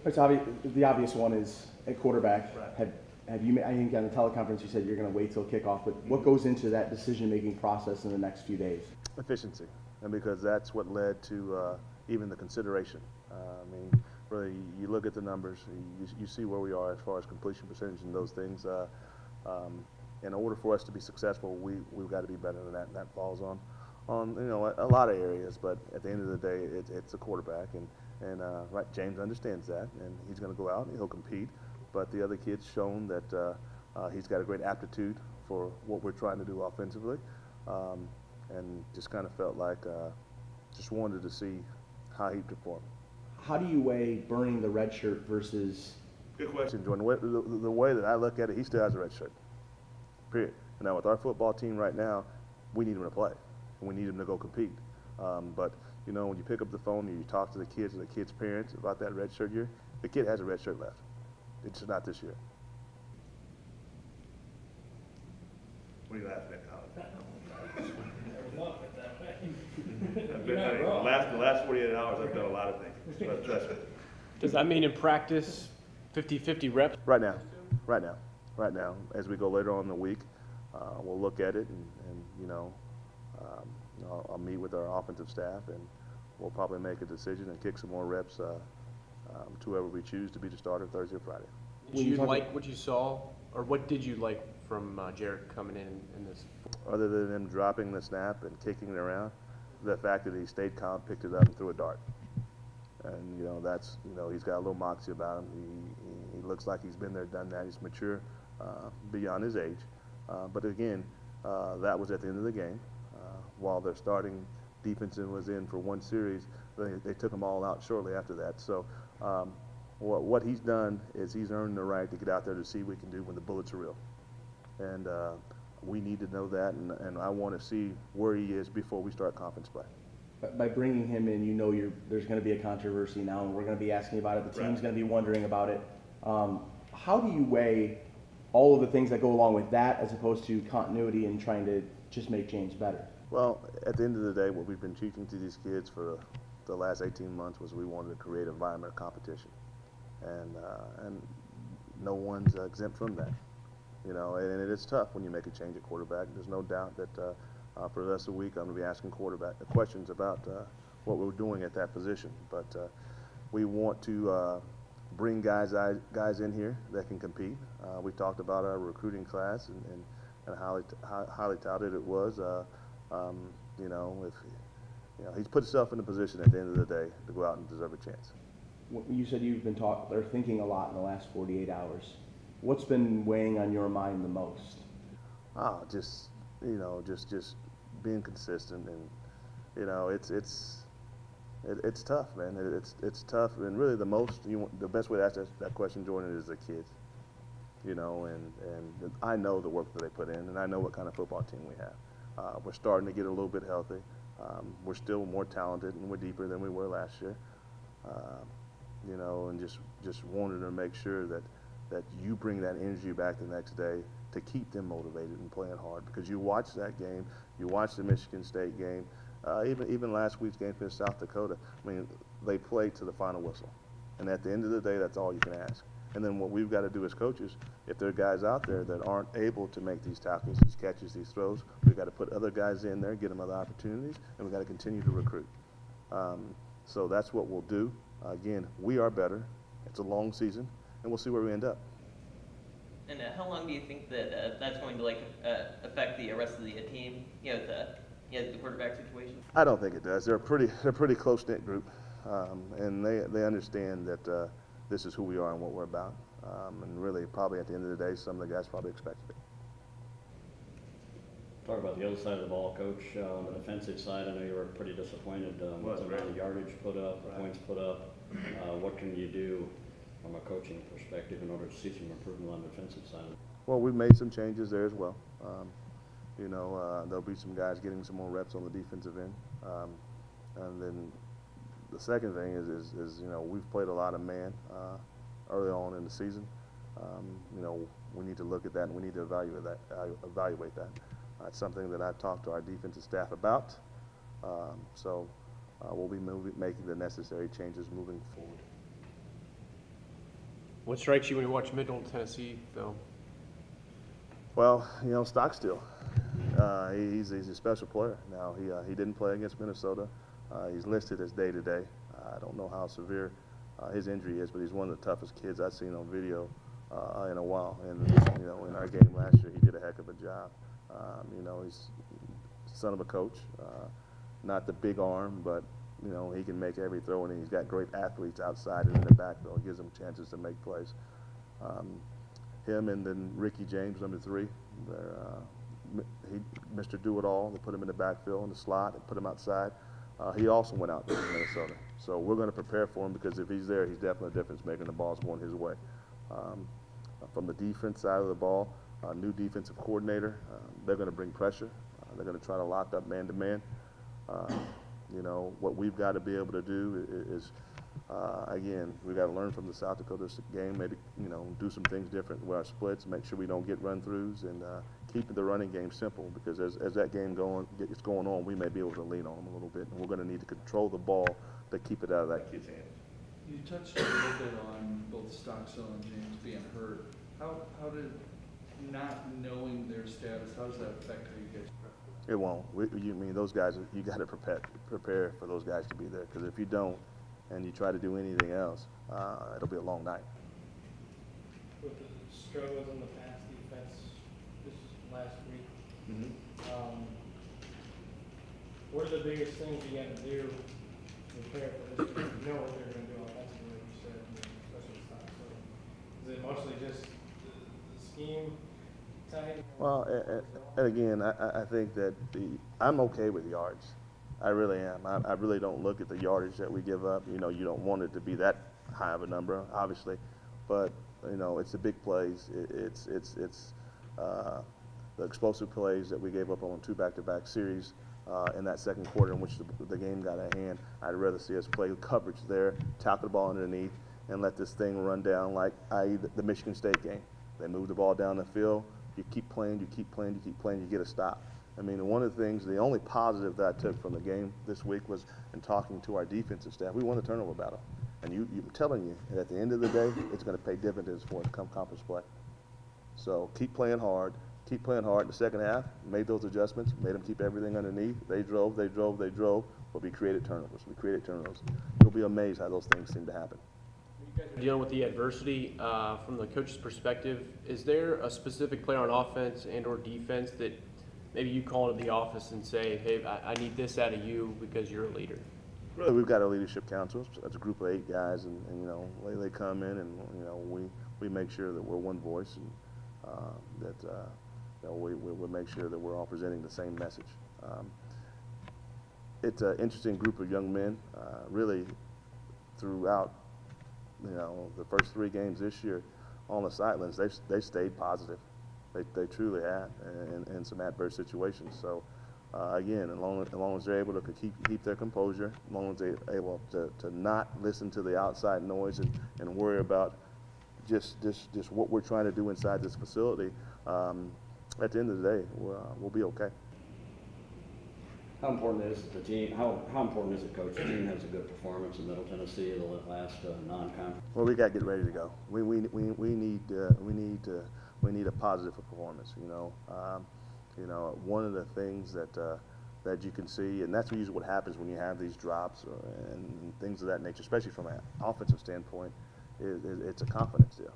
It's obvious. The obvious one is at quarterback. Right. Have you? I think on the teleconference you said you're going to wait till kickoff. But what goes into that decision-making process in the next few days? Efficiency, and because that's what led to even the consideration. I mean, really, you look at the numbers, you see where we are as far as completion percentage and those things. In order for us to be successful, we've got to be better than that, and that falls on a lot of areas. But at the end of the day, it's a quarterback, and right, James understands that, and he's going to go out and he'll compete. But the other kid's shown that he's got a great aptitude for what we're trying to do offensively, and just kind of felt like just wanted to see how he performed. How do you weigh burning the red shirt versus? Good question, Jordan. The way that I look at it, he still has a red shirt. Period. Now, with our football team right now, we need him to play, and we need him to go compete. But when you pick up the phone and you talk to the kids and the kids' parents about that red shirt year, the kid has a red shirt left. It's just not this year. What are you laughing at, Colin? The last 48 hours, I've done a lot of things. But trust me. Does that mean in practice 50-50 reps? Right now, as we go later on in the week, we'll look at it and I'll meet with our offensive staff and we'll probably make a decision and kick some more reps to whoever we choose to be the starter Thursday or Friday. Did you like what you saw, or what did you like from Jared coming in this? Other than him dropping the snap and kicking it around, the fact that he stayed calm, picked it up, and threw a dart. And that's he's got a little moxie about him. He looks like he's been there, done that. He's mature beyond his age. But again, that was at the end of the game. While their starting defense was in for one series, they took them all out shortly after that. So what he's done is he's earned the right to get out there to see what we can do when the bullets are real. And we need to know that, and I want to see where he is before we start conference play. By bringing him in, there's going to be a controversy now, and we're going to be asking about it. The team's going to be wondering about it. How do you weigh all of the things that go along with that as opposed to continuity and trying to just make James better? Well, at the end of the day, what we've been teaching to these kids for the last 18 months was we wanted to create an environment of competition, and no one's exempt from that. And it's tough when you make a change at quarterback. There's no doubt that for the rest of the week I'm going to be asking quarterback questions about what we're doing at that position. But we want to bring guys in here that can compete. We talked about our recruiting class and how highly touted it was. He's put himself in a position at the end of the day to go out and deserve a chance. You said you've been thinking a lot in the last 48 hours. What's been weighing on your mind the most? Just being consistent, and it's tough, man. It's tough, and really the best way to ask that question, Jordan, is the kids. And I know the work that they put in, and I know what kind of football team we have. We're starting to get a little bit healthy. We're still more talented and we're deeper than we were last year. And just wanted to make sure that you bring that energy back the next day to keep them motivated and playing hard. Because you watch that game, you watch the Michigan State game, even last week's game against South Dakota. I mean, they played to the final whistle. And at the end of the day, that's all you can ask. And then what we've got to do as coaches, if there are guys out there that aren't able to make these tackles, these catches, these throws, we've got to put other guys in there, get them other opportunities, and we've got to continue to recruit. So that's what we'll do. Again, we are better. It's a long season, and we'll see where we end up. And how long do you think that that's going to affect the rest of the team? The quarterback situation. I don't think it does. They're a pretty close-knit group, and they understand that this is who we are and what we're about. And really, probably at the end of the day, some of the guys probably expected it. Talk about the other side of the ball, Coach. On the defensive side, I know you were pretty disappointed with the amount of yardage put up, the points put up. What can you do from a coaching perspective in order to see some improvement on the defensive side? Well, we've made some changes there as well. There'll be some guys getting some more reps on the defensive end. And then the second thing is we've played a lot of man early on in the season. We need to look at that and we need to evaluate that. It's something that I've talked to our defensive staff about. So we'll be making the necessary changes moving forward. What strikes you when you watch Middle Tennessee film? Well, Stockstill. He's a special player. Now, he didn't play against Minnesota. He's listed as day-to-day. I don't know how severe his injury is, but he's one of the toughest kids I've seen on video in a while. And, in our game last year, he did a heck of a job. He's son of a coach. Not the big arm, but, he can make every throw, and he's got great athletes outside and in the backfield. It gives him chances to make plays. Him and then Ricky James, number 3. Mr. Do-It-All. They put him in the backfield, in the slot, and put him outside. He also went out there in Minnesota. So we're going to prepare for him because if he's there, he's definitely a difference maker. The ball's going his way. From the defense side of the ball, new defensive coordinator. They're going to bring pressure. They're going to try to lock up man-to-man. What we've got to be able to do is again, we've got to learn from the South Dakota game, maybe, do some things different with our splits, make sure we don't get run-throughs, and keep the running game simple, because as that game gets going on, we may be able to lean on them a little bit, and we're going to need to control the ball to keep it out of that kid's hands. You touched a little bit on both Stockstill and James being hurt. How did not knowing their status, how does that affect how you guys prep? It won't. Those guys, you got to prepare for those guys to be there, because if you don't, and you try to do anything else, it'll be a long night. With the struggles in the pass defense this last week, what are the biggest things you got to do to prepare for this week? You know what they're going to do offensively, like you said, especially stock. So is it mostly just the scheme type? Well, and again, I think that I'm okay with yards. I really am. I really don't look at the yardage that we give up. You don't want it to be that high of a number, obviously, but it's the big plays. It's the explosive plays that we gave up on 2 back-to-back series in that second quarter, in which the game got out of hand. I'd rather see us play coverage there, tap the ball underneath, and let this thing run down, like i.e. the Michigan State game. They move the ball down the field. You keep playing, you keep playing, you keep playing, you get a stop. One of the things, the only positive that I took from the game this week was in talking to our defensive staff. We won the turnover battle. And I'm telling you, at the end of the day, it's going to pay dividends for us come conference play. So keep playing hard. Keep playing hard in the second half. Made those adjustments. Made them keep everything underneath. They drove. But we created turnovers. You'll be amazed how those things seem to happen. Dealing with the adversity from the coach's perspective, is there a specific player on offense and or defense that maybe you call into the office and say, hey, I need this out of you because you're a leader? Really, we've got a leadership council. It's a group of 8 guys, and they come in, and we make sure that we're one voice, and that we make sure that we're all presenting the same message. It's an interesting group of young men, really, throughout the first 3 games this year on the sidelines. They stayed positive. They truly have in some adverse situations. So again, as long as they're able to keep their composure, as long as they're able to not listen to the outside noise and worry about just what we're trying to do inside this facility, at the end of the day, we'll be okay. How important is the team? How important is it, Coach? The team has a good performance in Middle Tennessee the last non-conference. Well, we got to get ready to go. We need a positive performance. One of the things that you can see, and that's usually what happens when you have these drops and things of that nature, especially from an offensive standpoint, is it's a confidence deal,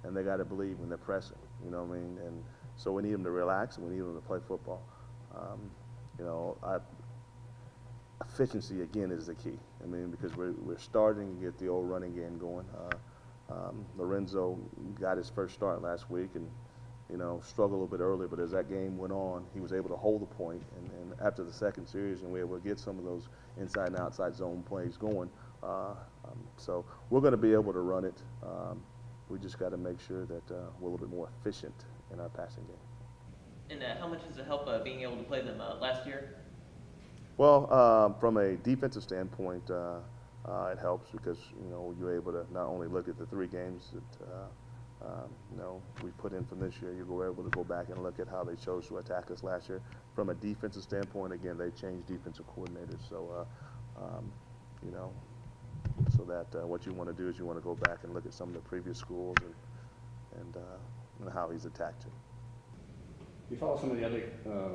and they got to believe when they're pressing. And so we need them to relax, and we need them to play football. Efficiency again is the key. Because we're starting to get the old running game going. Lorenzo got his first start last week, and struggled a little bit early, but as that game went on, he was able to hold the point. And after the second series, and we were able to get some of those inside and outside zone plays going. So we're going to be able to run it. We just got to make sure that we're a little bit more efficient in our passing game. And how much does it help being able to play them last year? Well, from a defensive standpoint, it helps because you're able to not only look at the 3 games that we put in from this year. You're able to go back and look at how they chose to attack us last year. From a defensive standpoint, again, they changed defensive coordinators, so so that what you want to do is you want to go back and look at some of the previous schools and how he's attacked it. You follow some of the other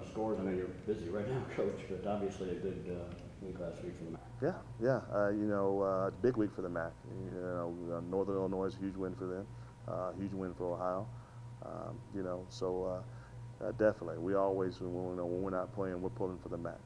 scores. I know you're busy right now, Coach, but obviously a good week last week for the MAC. Yeah. Big week for the MAC. Northern Illinois is a huge win for them, huge win for Ohio. Definitely, we always, when we're not playing, we're pulling for the MAC.